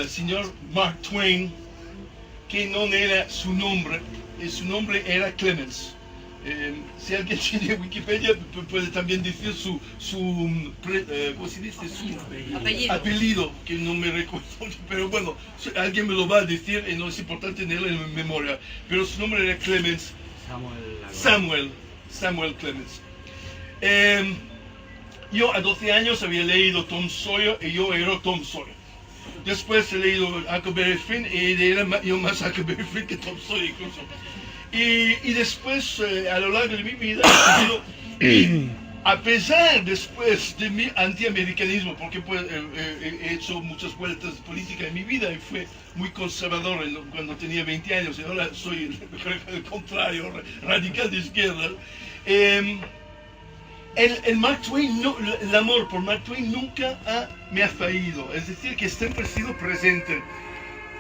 al señor Mark Twain, que no era su nombre era Clemens. Si alguien tiene Wikipedia puede también decir su ¿cómo se dice? Su apellido, que no me recuerdo, pero bueno, alguien me lo va a decir y no es importante tenerlo en memoria. Pero su nombre era Clemens. Samuel Clemens. Yo a 12 años había leído Tom Sawyer y yo era Tom Sawyer. Después he leído Huckleberry Finn y era yo más Huckleberry Finn que Tom Sawyer incluso. Y después, a lo largo de mi vida, a pesar después de mi antiamericanismo, porque pues, he hecho muchas vueltas políticas en mi vida y fui muy conservador cuando tenía 20 años y ahora soy el contrario, radical de izquierda. El Mark Twain, el amor por Mark Twain nunca me ha fallado, es decir, que siempre ha sido presente.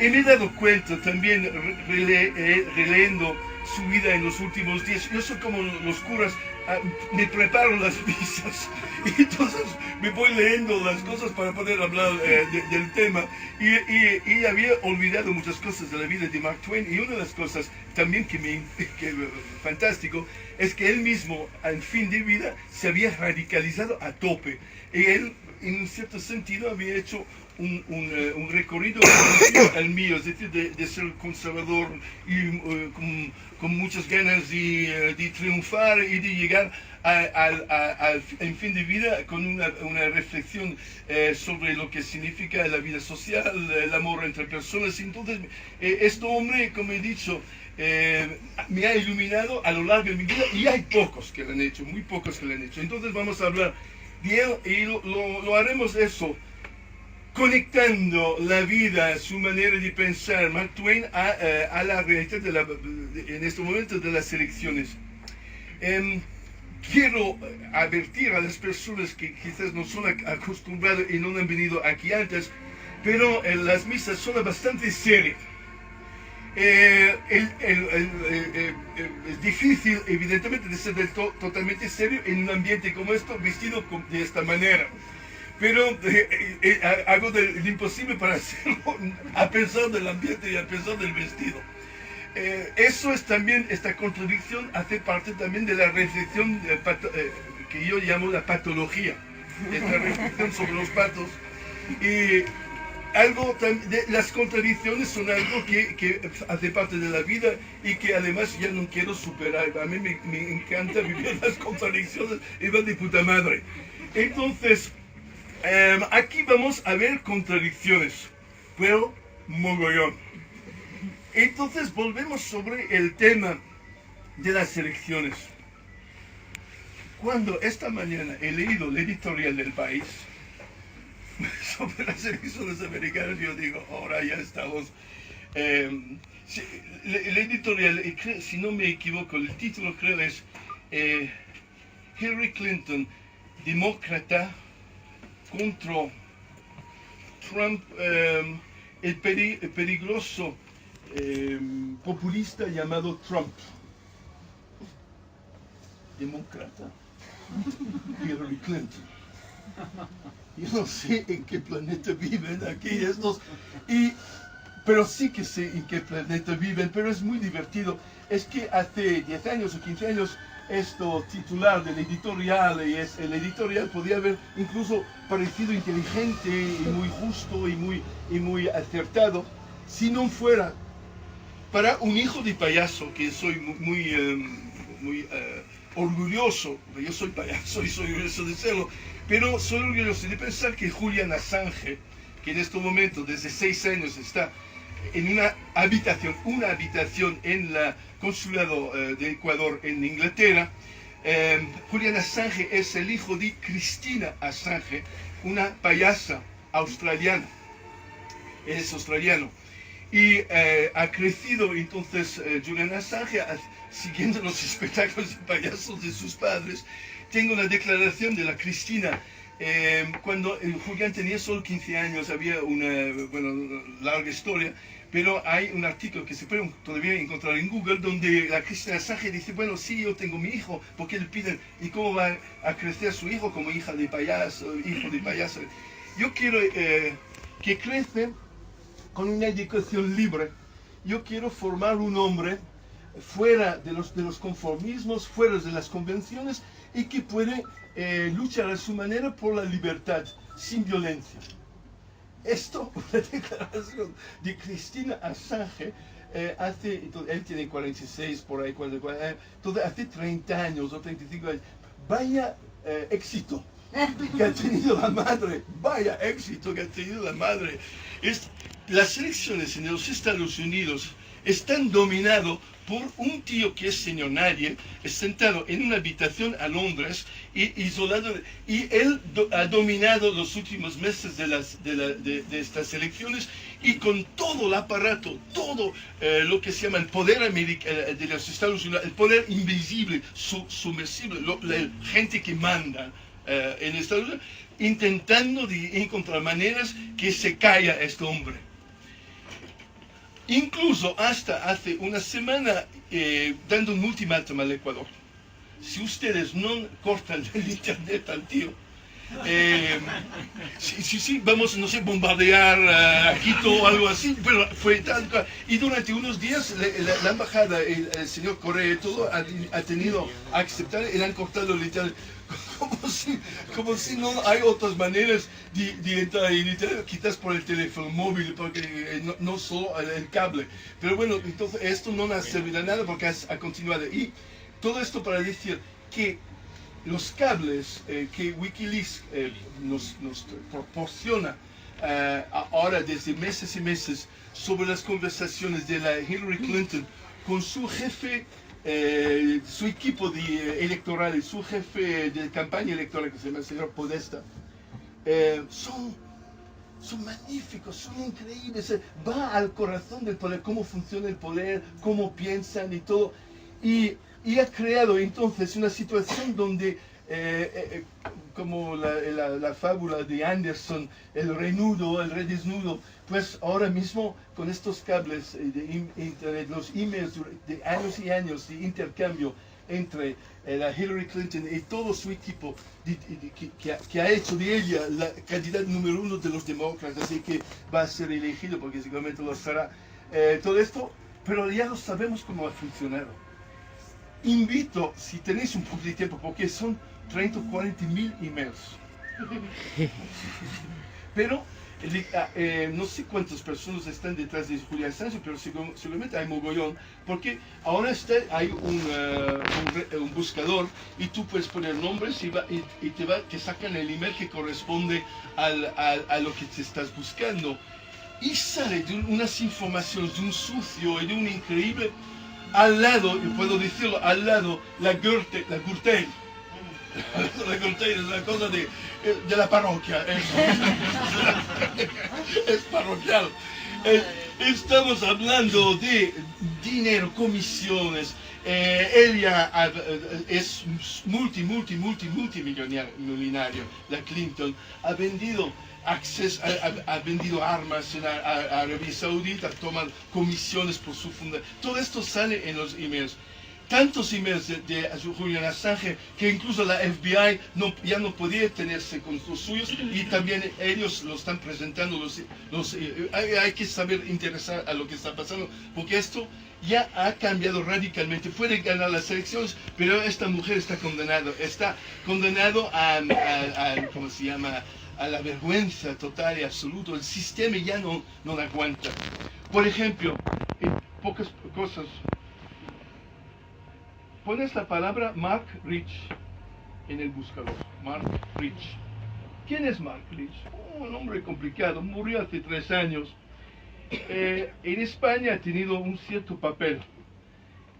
Y me he dado cuenta también releyendo su vida en los últimos días. Yo soy como los curas, me preparo las misas y entonces me voy leyendo las cosas para poder hablar del tema. Y había olvidado muchas cosas de la vida de Mark Twain, y una de las cosas también que fantástico es que él mismo, al fin de vida, se había radicalizado a tope. Y él, en un cierto sentido, había hecho un recorrido al mío, es decir, de ser conservador y con muchas ganas de triunfar y de llegar al fin de vida con una reflexión sobre lo que significa la vida social, el amor entre personas. Entonces, este hombre, como he dicho, me ha iluminado a lo largo de mi vida, y hay pocos que lo han hecho, muy pocos que lo han hecho. Entonces vamos a hablar de él y lo haremos eso, conectando la vida, su manera de pensar, Mark Twain, a la realidad en este momento de las elecciones. Quiero advertir a las personas que quizás no son acostumbradas y no han venido aquí antes, pero las misas son bastante serias. Es difícil, evidentemente, de ser totalmente serio en un ambiente como esto, vestido de esta manera. Pero hago lo imposible para hacerlo, a pesar del ambiente y a pesar del vestido. Eso es también, esta contradicción hace parte también de la reflexión que yo llamo la patología, esta reflexión sobre los patos. Y las contradicciones son algo que hace parte de la vida y que además ya no quiero superar. A mí me encanta vivir las contradicciones y va de puta madre. Entonces, aquí vamos a ver contradicciones, pero mogollón. Entonces volvemos sobre el tema de las elecciones. Cuando esta mañana he leído el editorial del País sobre las elecciones americanas, yo digo, ahora ya estamos. El editorial, si no me equivoco, el título creo es Hillary Clinton, demócrata, contra Trump, el peligroso populista llamado Trump. Demócrata, Hillary Clinton. Yo no sé en qué planeta viven aquí estos, pero sí que sé en qué planeta viven, pero es muy divertido. Es que hace 10 años o 15 años, esto titular del editorial, el editorial podía haber incluso parecido inteligente y muy justo y muy acertado, si no fuera para un hijo de payaso, que soy muy orgulloso. Yo soy payaso y soy orgulloso de serlo, pero soy orgulloso de pensar que Julian Assange, que en este momento desde 6 años está en una habitación en el consulado de Ecuador en Inglaterra. Julian Assange es el hijo de Christina Assange, una payasa australiana. Es australiano. Y ha crecido entonces Julian Assange siguiendo los espectáculos de payasos de sus padres. Tengo una declaración de la Cristina. Cuando Julián tenía solo 15 años, había una larga historia, pero hay un artículo que se puede todavía encontrar en Google donde la Cristina Assange dice, bueno, sí, yo tengo mi hijo, ¿por qué le piden? ¿Y cómo va a crecer su hijo como hija de payaso, hijo de payaso? Yo quiero que crece con una educación libre. Yo quiero formar un hombre fuera de los conformismos, fuera de las convenciones y que puede luchar a su manera por la libertad, sin violencia. Esto, una declaración de Christine Assange, él tiene 46 por ahí, entonces hace 30 años o 35 años. Vaya éxito que ha tenido la madre, vaya éxito que ha tenido la madre. Las elecciones en los Estados Unidos están dominadas por un tío que es señor nadie, sentado en una habitación a Londres, isolado, y él ha dominado los últimos meses de estas elecciones, y con todo el aparato, todo lo que se llama el poder de los Estados Unidos, el poder invisible, sumersible, la gente que manda en Estados Unidos, intentando de encontrar maneras que se caiga este hombre. Incluso hasta hace una semana dando un ultimátum al Ecuador. Si ustedes no cortan el internet al tío, sí, vamos, no sé, bombardear Quito o algo así, pero fue tal. Y durante unos días la embajada, el señor Correa y todo, ha tenido a aceptar y le han cortado el internet. Como si no hay otras maneras de entrar en internet, quizás por el teléfono móvil, porque no solo el cable. Pero bueno, entonces esto no ha servido de nada porque ha continuado. Y todo esto para decir que los cables que Wikileaks nos proporciona ahora desde meses y meses sobre las conversaciones de la Hillary Clinton con su jefe, su equipo electoral y su jefe de campaña electoral, que se llama el señor Podesta, son magníficos, son increíbles. Va al corazón del poder, cómo funciona el poder, cómo piensan y todo. Y ha creado entonces una situación donde, como la fábula de Anderson, el rey desnudo, pues ahora mismo con estos cables de internet, los emails de años y años de intercambio entre la Hillary Clinton y todo su equipo que ha hecho de ella la candidata número 1 de los demócratas, así que va a ser elegido porque seguramente lo será. Todo esto, pero ya lo sabemos cómo ha funcionado. Invito, si tenéis un poco de tiempo, porque son 30 o 40 mil emails. Pero no sé cuántas personas están detrás de Julian Assange, pero seguramente hay mogollón, porque ahora hay un buscador y tú puedes poner nombres y te sacan el email que corresponde a lo que te estás buscando. Y sale de unas informaciones de un sucio y de un increíble. Al lado, y puedo decirlo, al lado, la Gürtel. La Gürtel es la cosa de la parroquia. Es parroquial. Estamos hablando de dinero, comisiones. Ella es multimillonario. La Clinton ha vendido ha vendido armas a Arabia Saudita, toman comisiones por su fundación. Todo esto sale en los emails. Tantos emails de Julian Assange que incluso la FBI ya no podía tenerse con los suyos, y también ellos lo están presentando. Hay que saber interesar a lo que está pasando, porque esto ya ha cambiado radicalmente. Puede ganar las elecciones, pero esta mujer está condenado a ¿cómo se llama?, a la vergüenza total y absoluta. El sistema ya no la aguanta. Por ejemplo, en pocas cosas, pones la palabra Mark Rich en el buscador. Mark Rich. ¿Quién es Mark Rich? Un hombre complicado, murió hace 3 años. En España ha tenido un cierto papel.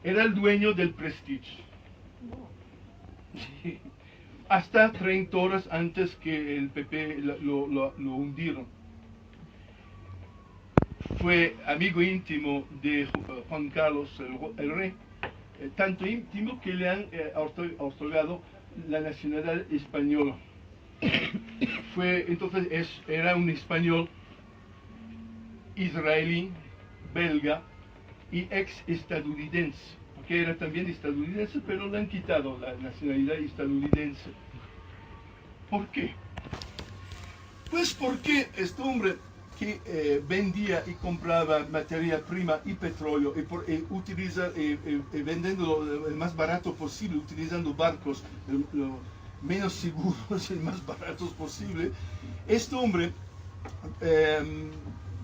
Era el dueño del Prestige. Hasta 30 horas antes que el PP lo hundieron. Fue amigo íntimo de Juan Carlos el Rey, tanto íntimo que le han otorgado la nacionalidad española. Era un español, israelí, belga y ex-estadounidense, porque era también estadounidense, pero le han quitado la nacionalidad estadounidense. ¿Por qué? Pues porque este hombre que vendía y compraba materia prima y petróleo y vendiéndolo el más barato posible, utilizando barcos lo menos seguros y más baratos posible. Este hombre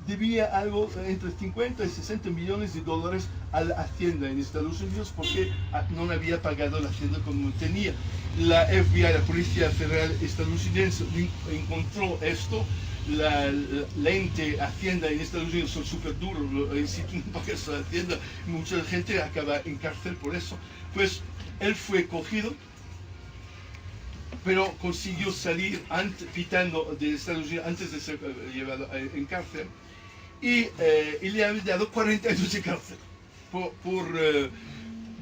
debía algo entre 50 y 60 millones de dólares a la Hacienda en Estados Unidos porque no había pagado la Hacienda como tenía. La FBI, la Policía Federal estadounidense, encontró esto. La ente Hacienda en Estados Unidos son súper duros, si tú no pagas la Hacienda, mucha gente acaba en cárcel por eso. Pues él fue cogido, pero consiguió salir pitando de Estados Unidos antes de ser llevado en cárcel, y le han dado 40 años de cárcel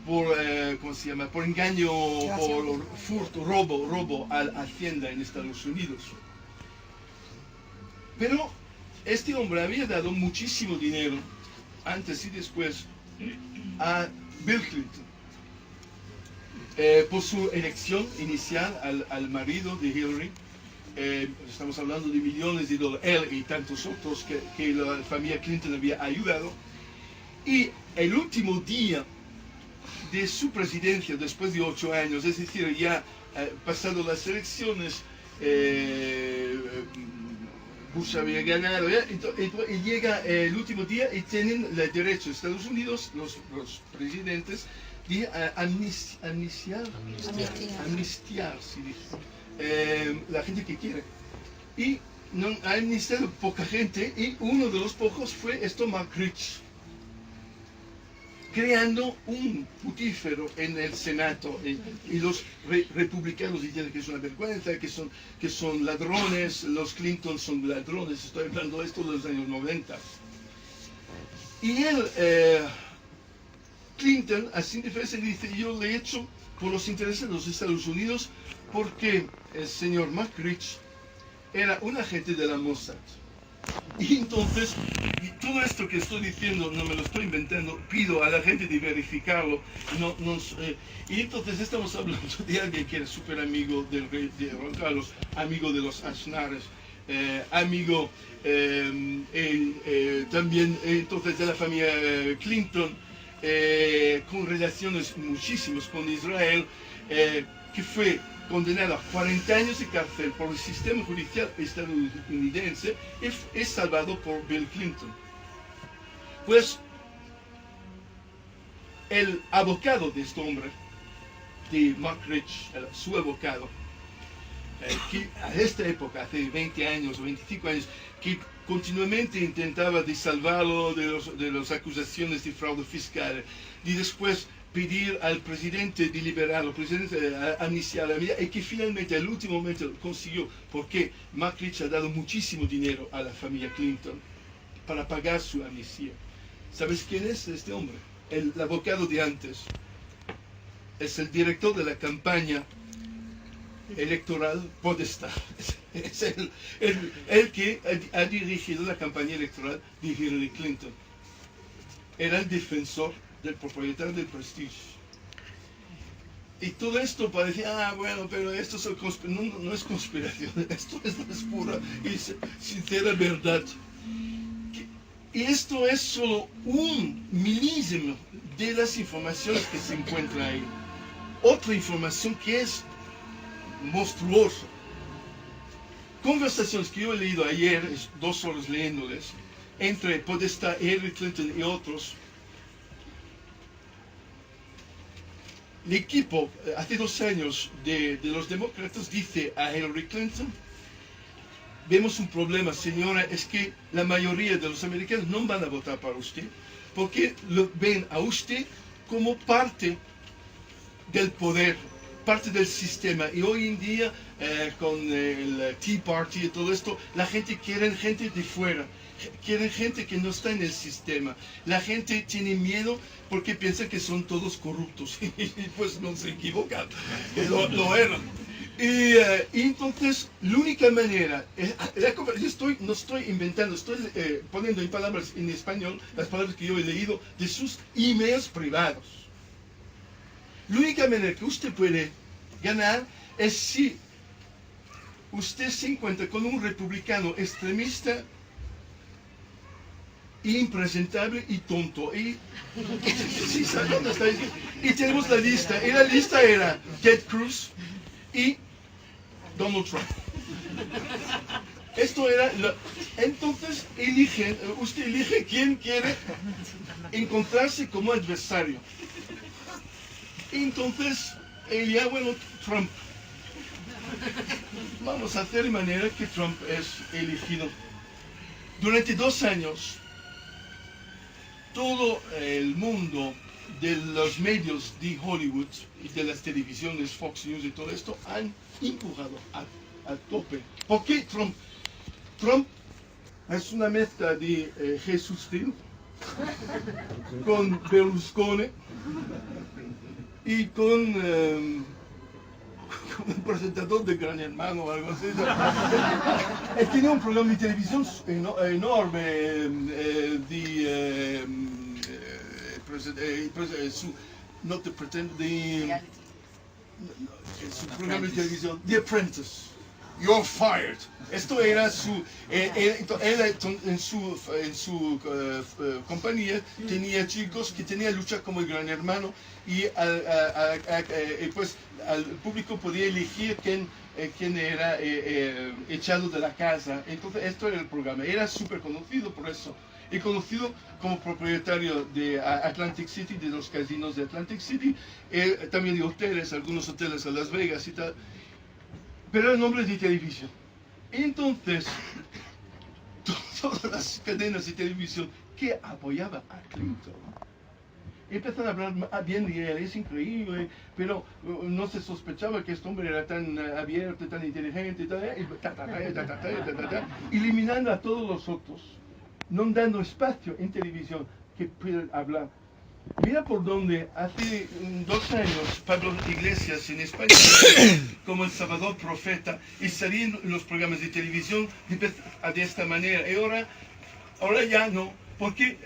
¿cómo se llama? Por engaño, por furto, robo a la Hacienda en Estados Unidos. Pero este hombre había dado muchísimo dinero antes y después a Bill Clinton por su elección inicial al marido de Hillary. Estamos hablando de millones de dólares, él y tantos otros que la familia Clinton había ayudado. Y el último día de su presidencia, después de 8 años, es decir, ya pasado las elecciones, Bush había ganado, y llega el último día y tienen el derecho Estados Unidos, los presidentes, de amnistiar, sí, la gente que quiere. Y no ha amnistiado poca gente, y uno de los pocos fue Mark Rich, creando un putífero en el Senado, y los republicanos dicen que es una vergüenza, que son ladrones, los Clinton son ladrones. Estoy hablando de esto de los años 90. Y Clinton, así de fácil, dice: yo le he hecho por los intereses de los Estados Unidos, porque el señor Mark Rich era un agente de la Mossad. Y entonces, todo esto que estoy diciendo no me lo estoy inventando, pido a la gente de verificarlo. Y entonces estamos hablando de alguien que era súper amigo del rey de Juan Carlos, amigo de los Aznares, amigo también entonces de la familia Clinton, con relaciones muchísimas con Israel, que fue condenado a 40 años de cárcel por el sistema judicial estadounidense, es salvado por Bill Clinton. Pues el abogado de este hombre, de Mark Rich, su abogado, que a esta época, hace 20 años o 25 años, que continuamente intentaba de salvarlo de las acusaciones de fraude fiscal, y después pedir al presidente de liberarlo, presidente amnistiar la vida, y que finalmente al último momento consiguió, porque Mark Rich ha dado muchísimo dinero a la familia Clinton para pagar su amnistía. ¿Sabes quién es este hombre? El abogado de antes. Es el director de la campaña electoral Podesta. Es el que ha dirigido la campaña electoral de Hillary Clinton. Era el defensor del propietario del Prestige. Y todo esto parecía, bueno, pero esto no es conspiración, esto es la pura y sincera verdad. Y esto es solo un milísimo de las informaciones que se encuentran ahí. Otra información que es monstruosa. Conversaciones que yo he leído ayer, 2 horas leyéndoles, entre Podesta, Hillary Clinton y otros. El equipo, hace 2 años, de los demócratas dice a Hillary Clinton: vemos un problema, señora, es que la mayoría de los americanos no van a votar para usted, porque lo ven a usted como parte del poder, parte del sistema. Y hoy en día, con el Tea Party y todo esto, la gente quiere gente de fuera, quieren gente que no está en el sistema. La gente tiene miedo porque piensa que son todos corruptos, y pues no se equivocan, lo eran. Y entonces, la única manera, no estoy inventando, estoy poniendo en palabras en español las palabras que yo he leído de sus emails privados. La única manera que usted puede ganar es si usted se encuentra con un republicano extremista impresentable y tonto. Y sí, ¿sabes dónde está? Y tenemos la lista. Y la lista era Ted Cruz y Donald Trump. Esto era... Entonces, usted elige quién quiere encontrarse como adversario. Entonces, bueno, Trump. Vamos a hacer de manera que Trump es elegido. Durante 2 años, todo el mundo de los medios de Hollywood y de las televisiones, Fox News y todo esto, han empujado a tope. ¿Por qué Trump? Trump es una mezcla de Jesús Gil con Berlusconi y con un presentador de Gran Hermano o algo así. Él tenía un programa de televisión enorme no te pretendo, su programa de televisión, The Apprentice. You're fired. Esto era él en su compañía tenía chicos que tenían lucha como el Gran Hermano y pues al público podía elegir quién era echado de la casa. Entonces esto era el programa. Era súper conocido por eso. Y conocido como propietario de Atlantic City, de los casinos de Atlantic City, también de hoteles, algunos hoteles a Las Vegas y tal. Pero el nombre es de televisión. Entonces, todas las cadenas de televisión que apoyaban a Clinton empezaron a hablar bien de él, es increíble, pero no se sospechaba que este hombre era tan abierto, tan inteligente, eliminando a todos los otros, no dando espacio en televisión que puedan hablar. Mira por dónde hace 2 años Pablo Iglesias en España como el Salvador Profeta y salía en los programas de televisión de esta manera. Y ahora ya no, porque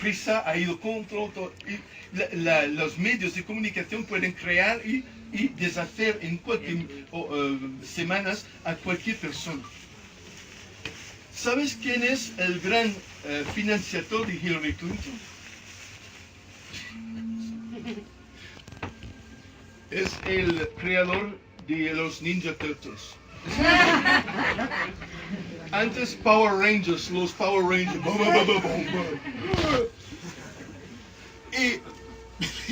Prisa ha ido contra todo. Y los medios de comunicación pueden crear y deshacer en cualquier semanas a cualquier persona. ¿Sabes quién es el gran financiador de Hillary Clinton? Es el creador de los Ninja Turtles. Antes Power Rangers, los Power Rangers.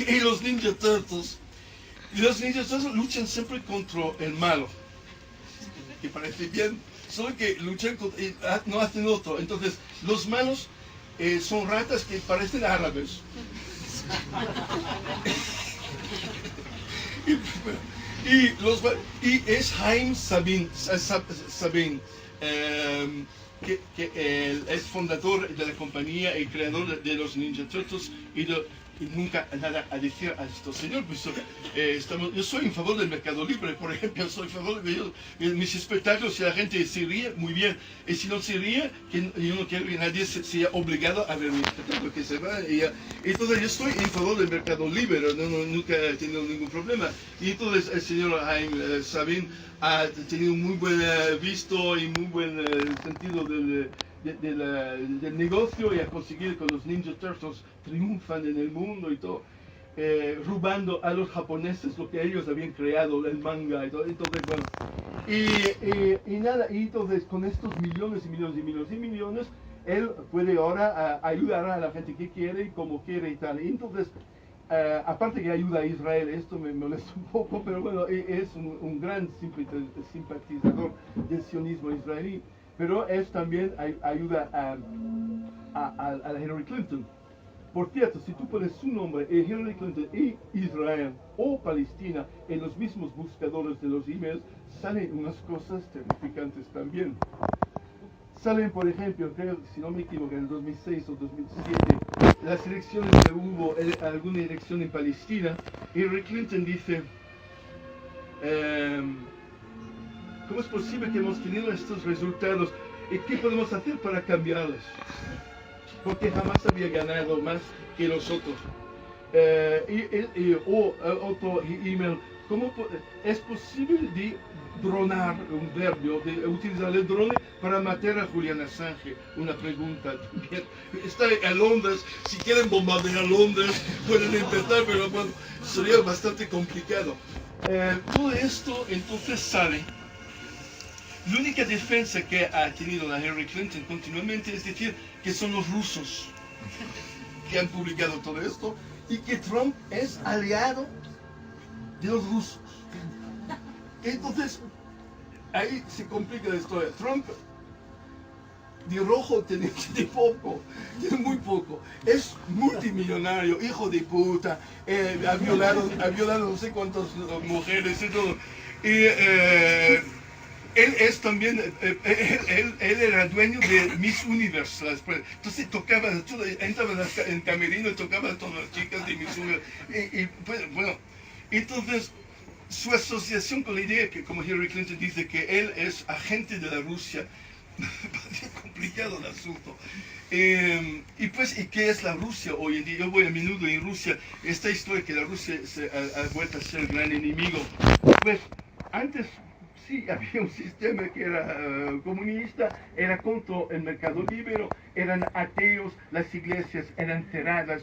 Y los Ninja Turtles. Y los Ninja Turtles luchan siempre contra el malo. Que parece bien, solo que luchan contra, no hacen otro. Entonces, los malos son ratas que parecen árabes. Y es Haim Sabin, que es fundador de la compañía y creador de los Ninja Turtles y nunca nada a decir a esto. Señor, pues, yo soy en favor del mercado libre, por ejemplo, soy en favor de mis espectáculos, si la gente se ríe, muy bien, y si no se ríe, yo no quiero que nadie sea obligado a ver mi espectáculo, que se va, entonces yo estoy en favor del mercado libre, nunca he tenido ningún problema, y entonces el señor Haim Sabin ha tenido muy buen visto y muy buen sentido del negocio y a conseguir que los Ninja Turtles triunfan en el mundo y todo, robando a los japoneses lo que ellos habían creado, el manga y todo. Entonces, bueno, y nada, y entonces con estos millones y millones y millones y millones, él puede ahora ayudar a la gente que quiere y como quiere y tal. Y entonces, aparte que ayuda a Israel, esto me molesta un poco, pero bueno, es un gran simpatizador del sionismo israelí. Pero es también ayuda a Hillary Clinton. Por cierto, si tú pones su nombre, Hillary Clinton y Israel o Palestina en los mismos buscadores de los emails, salen unas cosas terrificantes también. Salen, por ejemplo, creo, si no me equivoco, en el 2006 o 2007, las elecciones que hubo, alguna elección en Palestina, Hillary Clinton dice... ¿cómo es posible que hemos tenido estos resultados? ¿Y qué podemos hacer para cambiarlos? Porque jamás había ganado más que los otros. Otro email, es posible de dronar, un verbo, de utilizar el drone para matar a Julian Assange? Una pregunta también. Está en Londres, si quieren bombardear Londres pueden empezar, pero bueno, sería bastante complicado. Todo esto entonces sale. La única defensa que ha tenido la Hillary Clinton continuamente es decir que son los rusos que han publicado todo esto y que Trump es aliado de los rusos. Entonces, ahí se complica la historia. Trump de rojo tiene poco, tiene muy poco. Es multimillonario, hijo de puta, ha violado no sé cuántas mujeres y todo. Y él es también, él era dueño de Miss Universe. Entonces tocaba, entraba en camerino y tocaba a todas las chicas de Miss Universe. Bueno, entonces su asociación con la idea que, como Hillary Clinton dice, que él es agente de la Rusia, es complicado el asunto. ¿Y qué es la Rusia hoy en día? Yo voy a menudo en Rusia. Esta historia que la Rusia ha vuelto a ser el gran enemigo. Pues antes sí había un sistema que era comunista, era contra el mercado libre, eran ateos, las iglesias eran cerradas,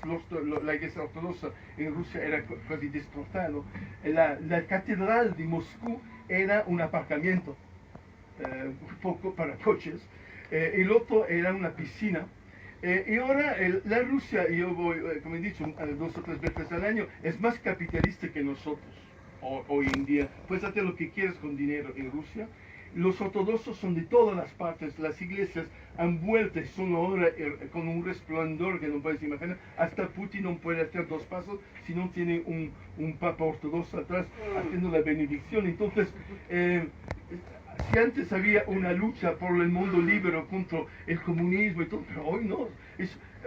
la iglesia ortodoxa en Rusia era casi destrozada. La catedral de Moscú era un aparcamiento, poco para coches, el otro era una piscina. Y ahora la Rusia, yo voy, como he dicho, 2 o 3 veces al año, es más capitalista que nosotros. Hoy en día, puedes hacer lo que quieras con dinero en Rusia. Los ortodoxos son de todas las partes, las iglesias han vuelto, son ahora con un resplandor que no puedes imaginar. Hasta Putin no puede hacer 2 pasos si no tiene un papa ortodoxo atrás haciendo la benedicción. Entonces, si antes había una lucha por el mundo libre contra el comunismo y todo, pero hoy no.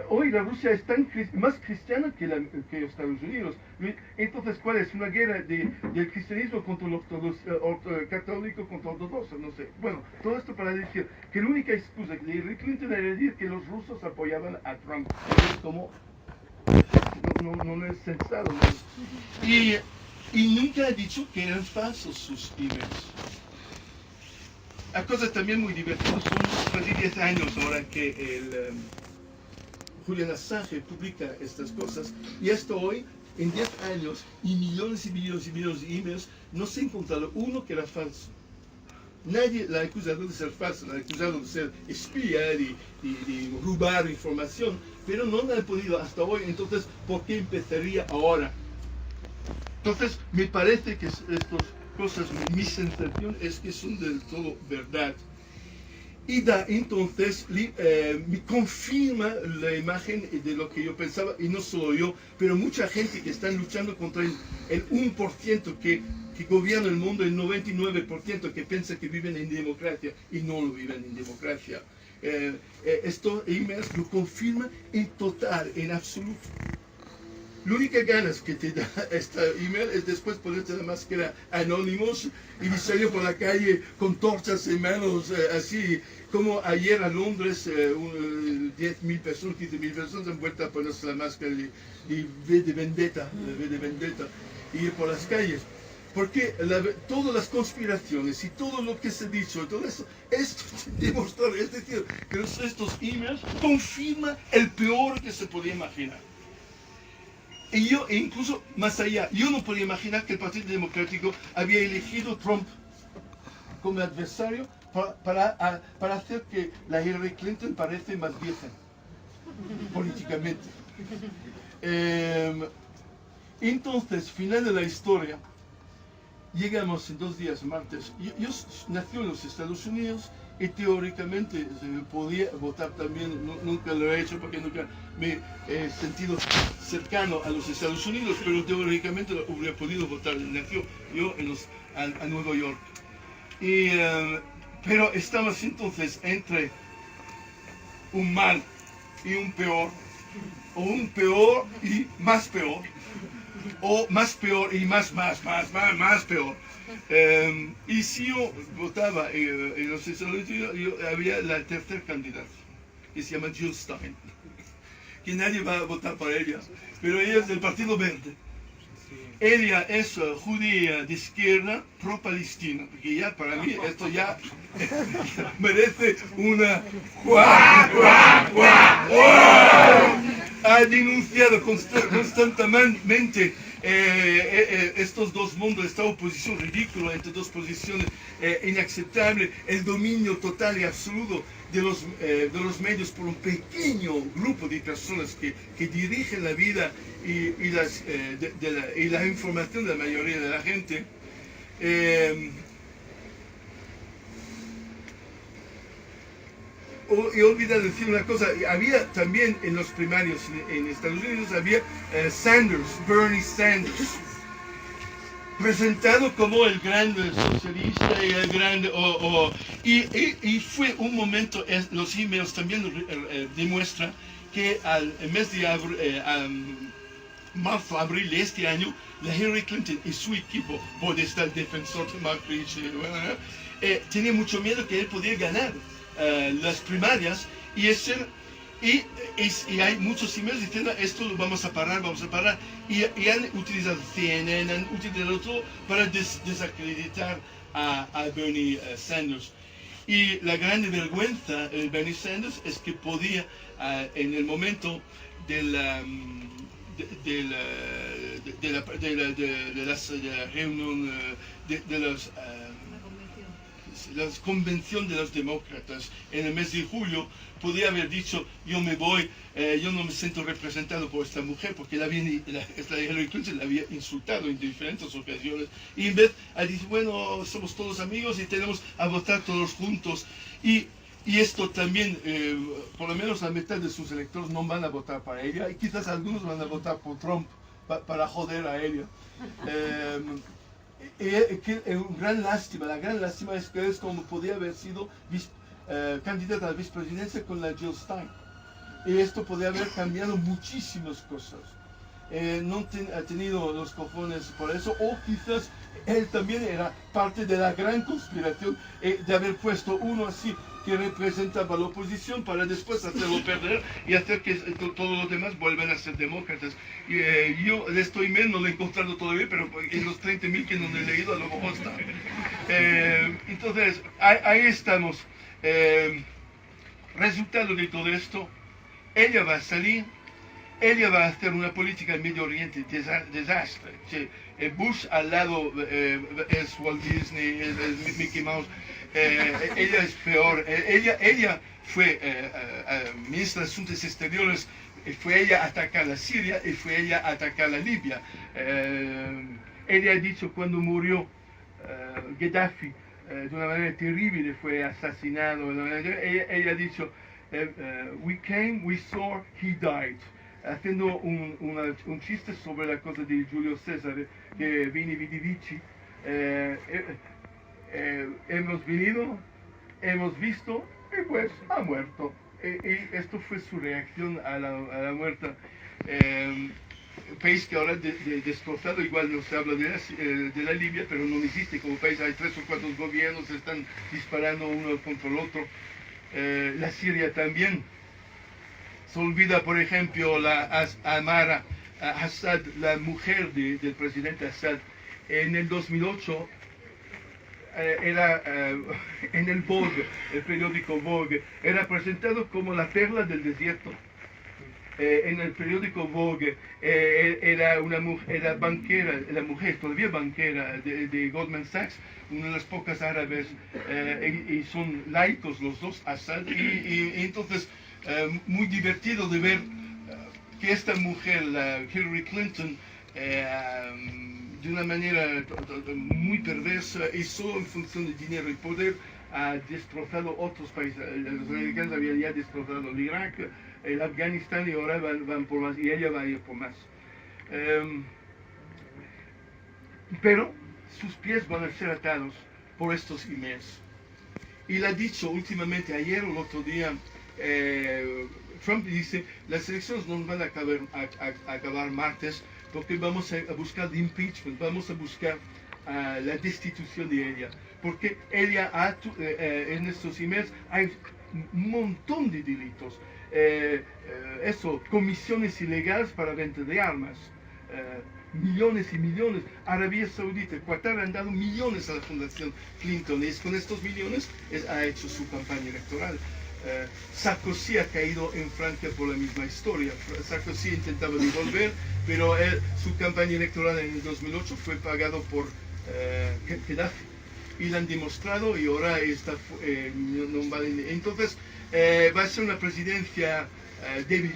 Hoy la Rusia es más cristiana que Estados Unidos. Entonces, ¿cuál es? Una guerra del cristianismo contra los católicos contra los ortodoxos, no sé. Bueno, todo esto para decir que la única excusa de Hillary Clinton era decir que los rusos apoyaban a Trump. Es como, no es sensato. ¿No? Y nunca ha dicho que eran falsos sus emails. La cosa también muy divertida, son casi 10 años ahora que Julian Assange publica estas cosas, y hasta hoy, en 10 años, y millones y millones y millones de emails, no se ha encontrado uno que era falso. Nadie la ha acusado de ser falso, la ha acusado de ser espía, de robar información, pero no la ha podido hasta hoy. Entonces, ¿por qué empezaría ahora? Entonces, me parece que estas cosas, mi sensación es que son del todo verdad. Y entonces me confirma la imagen de lo que yo pensaba, y no solo yo, pero mucha gente que está luchando contra el 1% que gobierna el mundo, el 99% que piensa que viven en democracia y no lo viven en democracia. Estos emails lo confirman en total, en absoluto. La única ganas que te da esta email es después ponerte la máscara Anonymous y salir por la calle con torchas en manos, así como ayer a Londres 10.000 personas, 15.000 personas han vuelto a ponerse la máscara de V de Vendetta, y ir por las calles. Porque todas las conspiraciones y todo lo que se ha dicho, todo eso, esto demostrado, es decir, que estos emails confirman el peor que se podía imaginar. Y yo, incluso más allá, yo no podía imaginar que el Partido Democrático había elegido Trump como adversario para hacer que la Hillary Clinton parezca más vieja, políticamente. Entonces, final de la historia, llegamos en 2 días, martes. Yo nací en los Estados Unidos y teóricamente podía votar también, nunca lo he hecho porque nunca me he sentido cercano a los Estados Unidos, pero teóricamente hubiera podido votar. Nació yo a Nueva York. Pero estamos entonces entre un mal y un peor, o un peor y más peor, o más peor y más peor. Y si yo votaba en los Estados Unidos, había la tercera candidata, que se llama Jill Stein, que nadie va a votar por ella, pero ella es del Partido Verde. ella es judía de izquierda pro-palestina, porque ya para mí esto ya merece una... Ha denunciado constantemente estos dos mundos, esta oposición ridícula entre dos posiciones inaceptables, el dominio total y absoluto de los medios por un pequeño grupo de personas que dirigen la vida y la información de la mayoría de la gente. He olvidado decir una cosa, había también en los primarios en Estados Unidos, había Bernie Sanders, presentado como el gran socialista y el gran... y fue un momento, los emails también demuestran que al mes de marzo, abril de este año, la Hillary Clinton y su equipo, donde está el defensor de Mark Rich, tenía mucho miedo que él pudiera ganar las primarias y hay muchos emails diciendo esto lo vamos a parar, y han utilizado CNN, han utilizado todo para desacreditar a Bernie Sanders. Y la gran vergüenza de Bernie Sanders es que podía, en el momento de la reunión de la convención de los demócratas en el mes de julio, podía haber dicho, yo me voy, yo no me siento representado por esta mujer, porque Hillary Clinton la había insultado en diferentes ocasiones, y en vez de decir, bueno, somos todos amigos y tenemos a votar todos juntos, y esto también, por lo menos la mitad de sus electores no van a votar para ella, y quizás algunos van a votar por Trump para joder a ella. La gran lástima es que es como podía haber sido candidata a la vicepresidencia con la Jill Stein. Y esto podía haber cambiado muchísimas cosas. No ha tenido los cojones por eso, o quizás él también era parte de la gran conspiración de haber puesto uno así que representaba la oposición para después hacerlo perder y hacer que todos los demás vuelvan a ser demócratas. Yo este email no lo he encontrado todavía, pero en los 30.000 que no he leído a lo mejor está. Entonces, ahí estamos. Resultado de todo esto, ella va a salir. Ella va a hacer una política en Medio Oriente desastre. Bush al lado es Walt Disney, es Mickey Mouse. Ella es peor. Ella fue ministra de Asuntos Exteriores. Fue ella a atacar a Siria y fue ella a atacar a Libia. Ella ha dicho cuando murió Gaddafi de una manera terrible, fue asesinado. Ella ha dicho, we came, we saw, he died. Haciendo un chiste sobre la cosa de Julio César, que Vini Vidi Vici. Hemos venido, hemos visto y pues ha muerto. Y esto fue su reacción a la muerte. País que ahora destrozado, igual no se habla de la Libia, pero no existe como país. Hay 3 o 4 gobiernos que están disparando uno contra el otro. La Siria también. Se olvida, por ejemplo, Amara Assad, la mujer del presidente Assad. En el 2008 era en el Vogue, el periódico Vogue, era presentado como la perla del desierto. En el periódico Vogue era banquera, la mujer, todavía banquera de Goldman Sachs, una de las pocas árabes, y son laicos los dos, Assad, y entonces muy divertido de ver que esta mujer, la Hillary Clinton, de una manera muy perversa y solo en función de dinero y poder, ha destrozado otros países. Los americanos habían ya destrozado el Irak, el Afganistán, y ahora van por más, y ella va a ir por más. Pero sus pies van a ser atados por estos emails. Y le ha dicho últimamente, ayer o el otro día, Trump dice, las elecciones no van a acabar martes, porque vamos a buscar impeachment, vamos a buscar la destitución de ella, porque ella en estos emails hay un montón de delitos, comisiones ilegales para venta de armas, millones y millones. Arabia Saudita, Qatar han dado millones a la Fundación Clinton y con estos millones ha hecho su campaña electoral. Sarkozy ha caído en Francia por la misma historia. Sarkozy intentaba devolver, pero su campaña electoral en el 2008 fue pagado por Gaddafi. Y lo han demostrado y ahora está, no vale. Entonces va a ser una presidencia débil,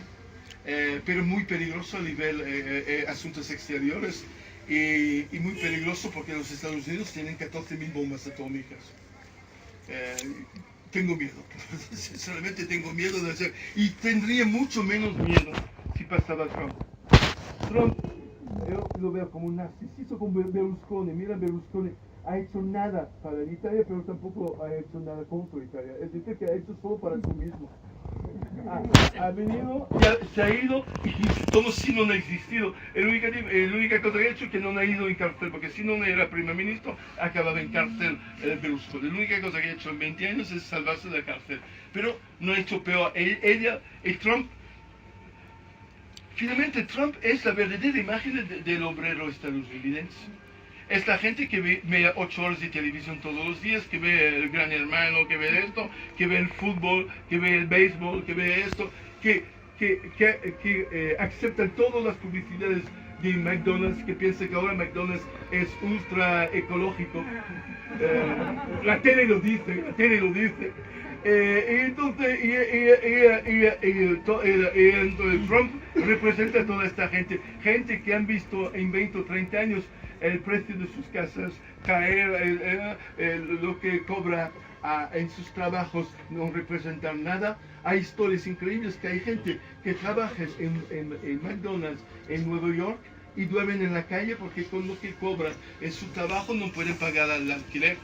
pero muy peligroso a nivel asuntos exteriores y muy peligroso porque los Estados Unidos tienen 14.000 bombas atómicas. Tengo miedo, sinceramente tengo miedo de hacer, y tendría mucho menos miedo si pasaba Trump. Trump, yo lo veo como un narcisista, como Berlusconi. Mira, Berlusconi ha hecho nada para Italia, pero tampoco ha hecho nada contra Italia. Es decir, que ha hecho solo para sí mismo. Ha venido, se ha ido y como si no ha existido. La única cosa que ha hecho es que no ha ido en cárcel, porque si no era primer ministro, acababa en cárcel Berlusconi. La única cosa que ha hecho en 20 años es salvarse de la cárcel. Pero no ha hecho peor. Ella y Trump, finalmente Trump es la verdadera imagen del obrero estadounidense. Es la gente que ve 8 horas de televisión todos los días, que ve el Gran Hermano, que ve esto, que ve el fútbol, que ve el béisbol, que ve esto, que aceptan todas las publicidades de McDonald's, que piensa que ahora McDonald's es ultra ecológico. La tele lo dice, la tele lo dice. Entonces Trump representa a toda esta gente que han visto en 20 o 30 años el precio de sus casas caer, lo que cobra en sus trabajos no representa nada. Hay historias increíbles que hay gente que trabaja en McDonald's en Nueva York y duermen en la calle porque con lo que cobran en su trabajo no pueden pagar el alquiler.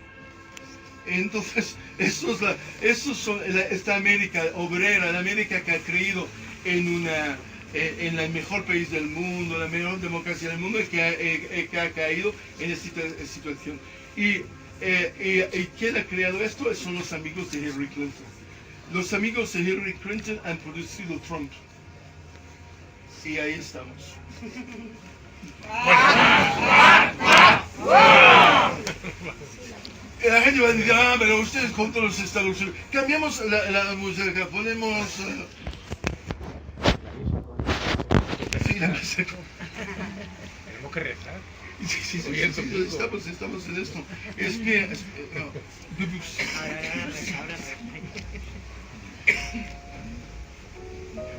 Entonces, esta América obrera, la América que ha creído en el mejor país del mundo, la mejor democracia del mundo, que ha caído en esta situación. Y quien ha creado esto son los amigos de Hillary Clinton. Los amigos de Hillary Clinton han producido Trump. Y ahí estamos. La gente va a decir, pero ustedes contra los Estados Unidos. Cambiamos la música, ponemos... Sí, la música. Tenemos que rezar. Sí, estamos en esto. Es que...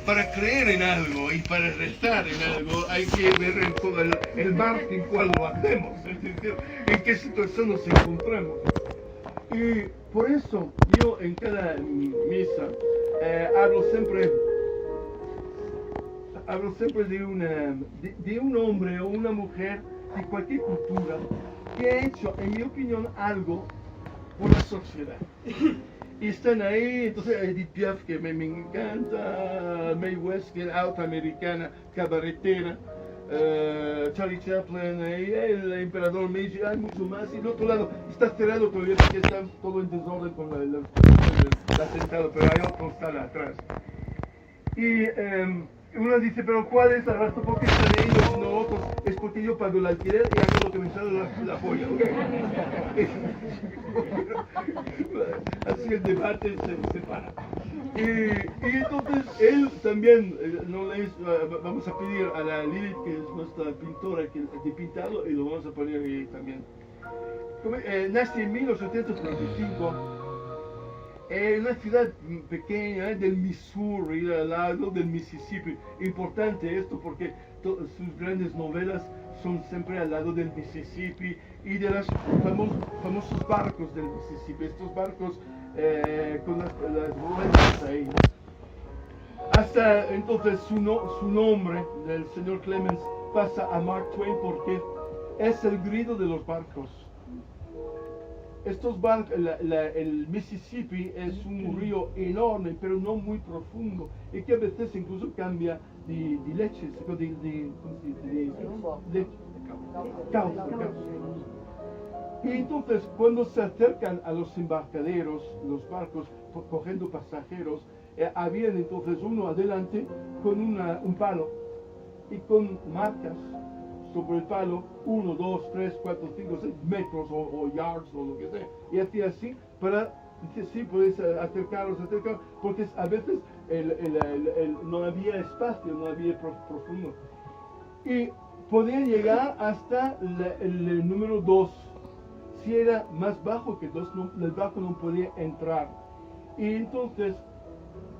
Para creer en algo y para rezar en algo hay que ver el marco en cual lo hacemos, es decir, en qué situación nos encontramos. Y por eso yo en cada misa hablo siempre de un hombre o una mujer de cualquier cultura que ha hecho, en mi opinión, algo por la sociedad. Y están ahí, entonces Edith Piaf, que me encanta, Mae West, que es afroamericana, cabaretera, Charlie Chaplin, el emperador Meiji, hay mucho más. Y el otro lado está cerrado todavía porque está todo en desorden con el atentado, pero hay otro que está atrás. Y uno dice, pero ¿cuál es el resto? ¿Por qué están ellos y no otros? Es porque yo pago el alquiler y hago lo que me sale la polla. Así el debate se para. Y entonces él también, vamos a pedir a la Lilith, que es nuestra pintora, que de pintado, y lo vamos a poner ahí también. Nace en 1835. En una ciudad pequeña del Missouri, al lado del Mississippi. Importante esto porque sus grandes novelas son siempre al lado del Mississippi y de los famosos barcos del Mississippi. Estos barcos con las ruedas ahí. Hasta entonces su nombre, del señor Clemens, pasa a Mark Twain porque es el grito de los barcos. Estos barcos, el Mississippi es un río enorme, pero no muy profundo, y que a veces incluso cambia de leche, de cauce. Y entonces, cuando se acercan a los embarcaderos, los barcos cogiendo pasajeros, había entonces uno adelante con un palo y con marcas sobre el palo 1, 2, 3, 4, 5, 6 metros o yards o lo que sea. Y hacía así para, sí, puedes acercaros, porque a veces no había espacio, no había profundo. Y podía llegar hasta el número 2. Si era más bajo que 2, el barco no podía entrar. Y entonces,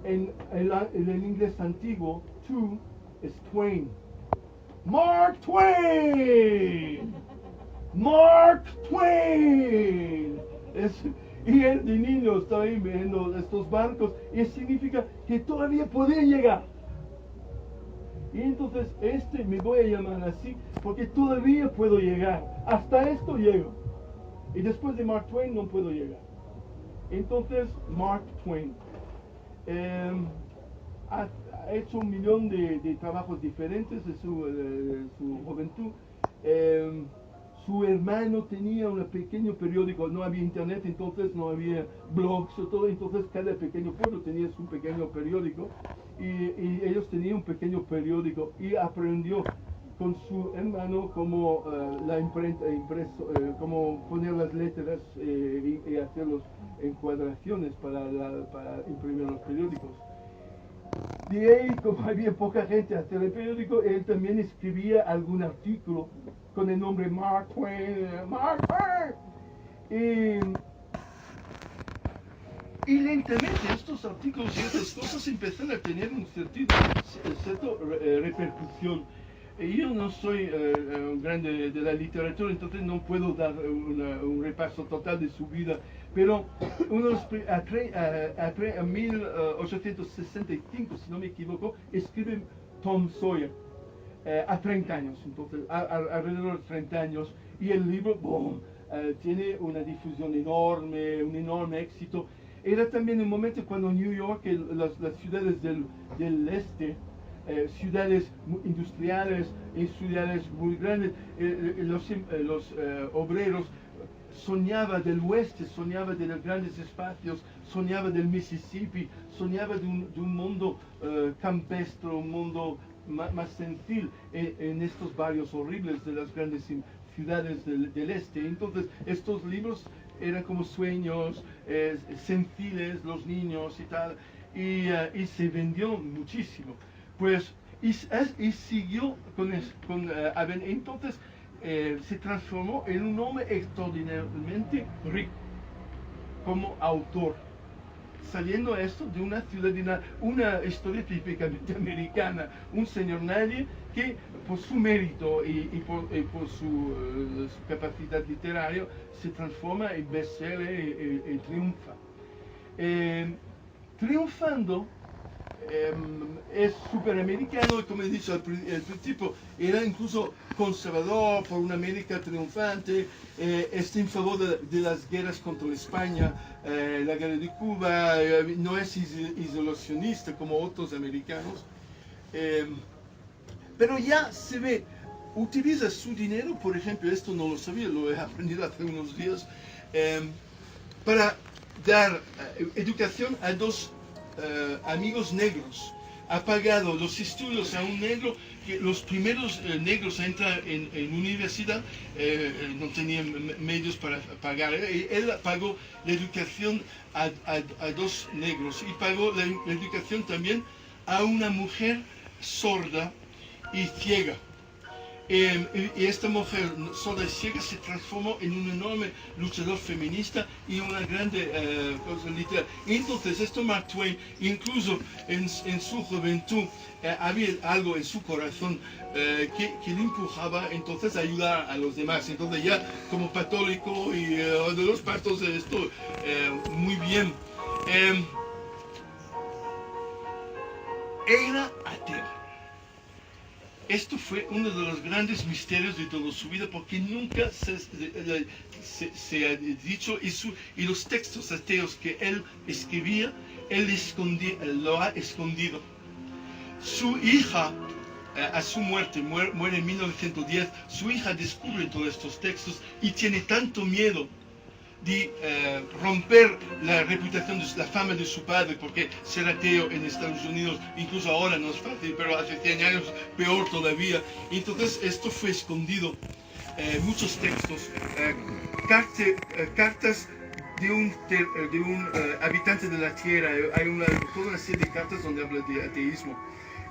en el inglés antiguo, two es Twain. Mark Twain! Mark Twain! Y el niño estaba ahí viendo estos barcos y significa que todavía podía llegar. Y entonces me voy a llamar así porque todavía puedo llegar. Hasta esto llego. Y después de Mark Twain no puedo llegar. Entonces, Mark Twain ha hecho 1 millón de trabajos diferentes de su juventud. Su hermano tenía un pequeño periódico, no había internet, entonces no había blogs o todo, entonces cada pequeño pueblo tenía su pequeño periódico y ellos tenían un pequeño periódico y aprendió con su hermano cómo la imprenta, cómo poner las letras y hacer las encuadraciones para imprimir los periódicos. De ahí, como había poca gente a hacer el periódico, él también escribía algún artículo con el nombre Mark Twain, Mark Twain. Y lentamente estos artículos y estas cosas empezaron a tener una cierta repercusión. Yo no soy un grande de la literatura, entonces no puedo dar un repaso total de su vida, pero a 1865, si no me equivoco, escribe Tom Sawyer a 30 años, entonces alrededor de 30 años, y el libro tiene una difusión enorme, un enorme éxito. Era también un momento cuando New York, las ciudades del este, ciudades industriales y ciudades muy grandes, los obreros soñaban del oeste, soñaban de los grandes espacios, soñaban del Mississippi, soñaban de un mundo campestre, un mundo más sencillo en estos barrios horribles de las grandes ciudades del este. Entonces estos libros eran como sueños sencillos, los niños y tal, y se vendió muchísimo. Pues, y siguió entonces se transformó en un hombre extraordinariamente rico como autor, saliendo esto de una ciudad, una historia típicamente americana, un señor nadie que por su mérito y por su capacidad literaria se transforma en bestseller y triunfa. Triunfando, es superamericano y, como he dicho al principio, era incluso conservador por una América triunfante, está en favor de las guerras contra España, la guerra de Cuba, no es isolacionista como otros americanos, pero ya se ve, utiliza su dinero, por ejemplo, esto no lo sabía, lo he aprendido hace unos días, para dar educación a dos amigos negros. Ha pagado los estudios a un negro, que los primeros negros a entrar en universidad no tenían medios para pagar. Él pagó la educación a dos negros y pagó la educación también a una mujer sorda y ciega. Y esta mujer sorda y ciega se transformó en un enorme luchador feminista y una grande cosa literaria. Entonces, esto Mark Twain, incluso en su juventud, había algo en su corazón que le empujaba entonces a ayudar a los demás. Entonces ya como católico y de los partos de esto, muy bien. Era ateo. Esto fue uno de los grandes misterios de toda su vida, porque nunca se ha dicho, y los textos ateos que él escribía, él lo ha escondido. Su hija, a su muerte, muere en 1910, su hija descubre todos estos textos y tiene tanto miedo de romper la reputación, la fama de su padre, porque ser ateo en Estados Unidos, incluso ahora no es fácil, pero hace 100 años peor todavía. Entonces esto fue escondido, muchos textos, cartas de un habitante de la tierra. Hay toda una serie de cartas donde habla de ateísmo.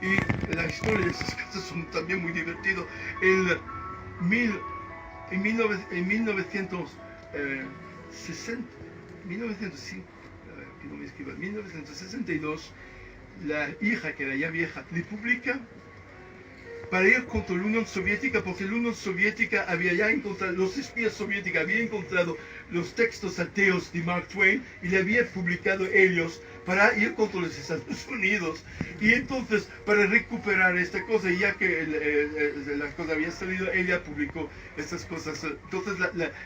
Y la historia de esas cartas son también muy divertidas. En 1962, la hija, que era ya vieja, le publica para ir contra la Unión Soviética, porque la Unión Soviética había ya encontrado, los espías soviéticos habían encontrado los textos ateos de Mark Twain y le habían publicado ellos para ir contra los Estados Unidos. Y entonces, para recuperar esta cosa, ya que la cosa había salido, ella publicó estas cosas. Entonces,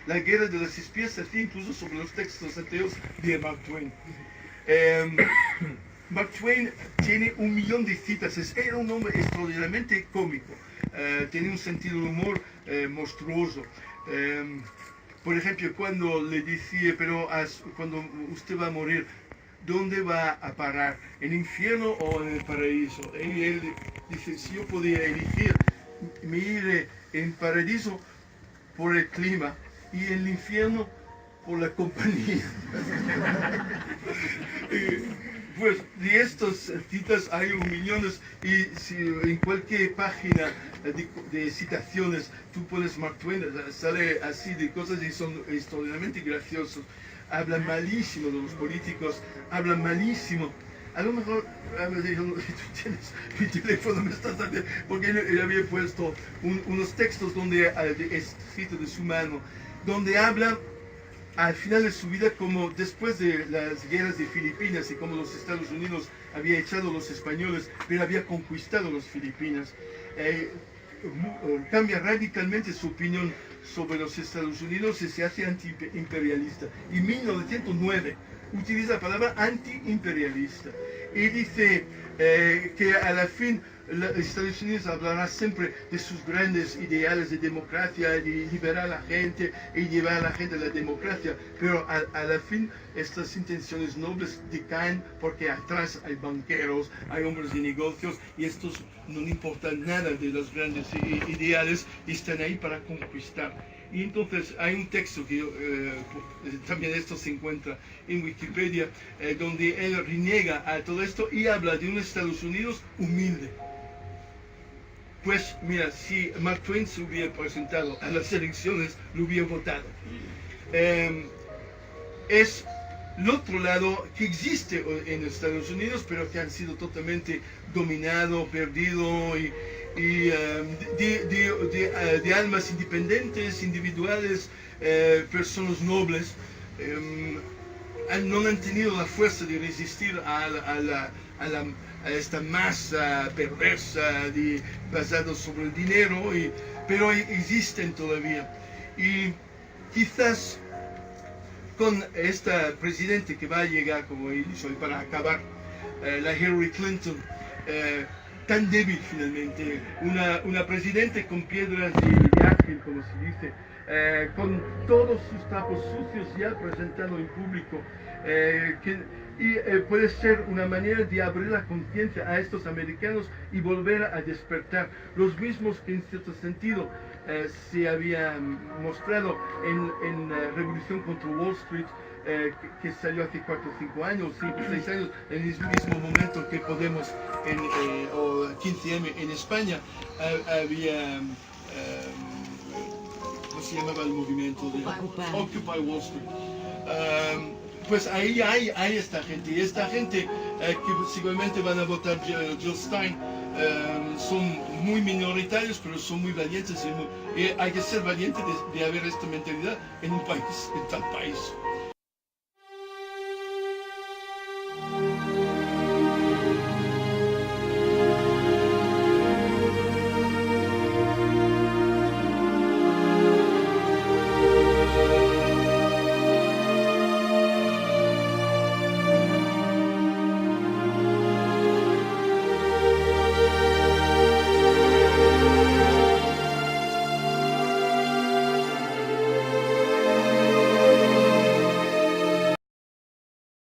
la guerra de los espías se hacía incluso sobre los textos ateos de Mark Twain. Mark Twain tiene 1 millón de citas. Era un hombre extraordinariamente cómico. Tenía un sentido de humor monstruoso. Por ejemplo, cuando le decía, pero cuando usted va a morir, ¿dónde va a parar? ¿En el infierno o en el paraíso? Y él dice, si yo podía elegir, me iré en paraíso por el clima y en el infierno por la compañía. Pues de estas citas hay 1 millón, y si en cualquier página de citaciones tú pones Mark Twain, sale así de cosas y son extraordinariamente graciosos. Habla malísimo de los políticos, habla malísimo. A lo mejor, tú tienes mi teléfono, me estás dando, porque él había puesto unos textos donde escrito de su mano, donde habla al final de su vida, como después de las guerras de Filipinas y como los Estados Unidos había echado a los españoles, pero había conquistado las Filipinas. Cambia radicalmente su opinión sobre los Estados Unidos y se hace antiimperialista. Y en 1909 utiliza la palabra antiimperialista y dice que a la fin los Estados Unidos hablará siempre de sus grandes ideales de democracia, de liberar a la gente y llevar a la gente a la democracia, pero a la fin estas intenciones nobles decaen porque atrás hay banqueros, hay hombres de negocios y estos no importan nada de los grandes ideales y están ahí para conquistar. Y entonces hay un texto que también esto se encuentra en Wikipedia, donde él reniega a todo esto y habla de un Estados Unidos humilde. Pues mira, si Mark Twain se hubiera presentado a las elecciones, lo hubiera votado. Es el otro lado que existe en Estados Unidos, pero que han sido totalmente dominado, perdido, y de almas independientes, individuales, personas nobles, no han tenido la fuerza de resistir a esta masa perversa basada sobre el dinero, pero existen todavía. Y quizás con esta presidente que va a llegar, como he dicho, para acabar, la Hillary Clinton, tan débil finalmente, una presidente con piedras de ángel, como se dice, con todos sus trapos sucios ya presentado en público, puede ser una manera de abrir la conciencia a estos americanos y volver a despertar, los mismos que en cierto sentido se habían mostrado en la revolución contra Wall Street, que salió hace 4 o 5 años, 5 o 6 años, en el mismo momento que Podemos o 15M en España. Había, ¿cómo se llamaba el movimiento? Occupy Wall Street. Pues ahí hay esta gente, y esta gente que seguramente van a votar Jill Stein, son muy minoritarios, pero son muy valientes, y hay que ser valiente de haber esta mentalidad en un país, en tal país.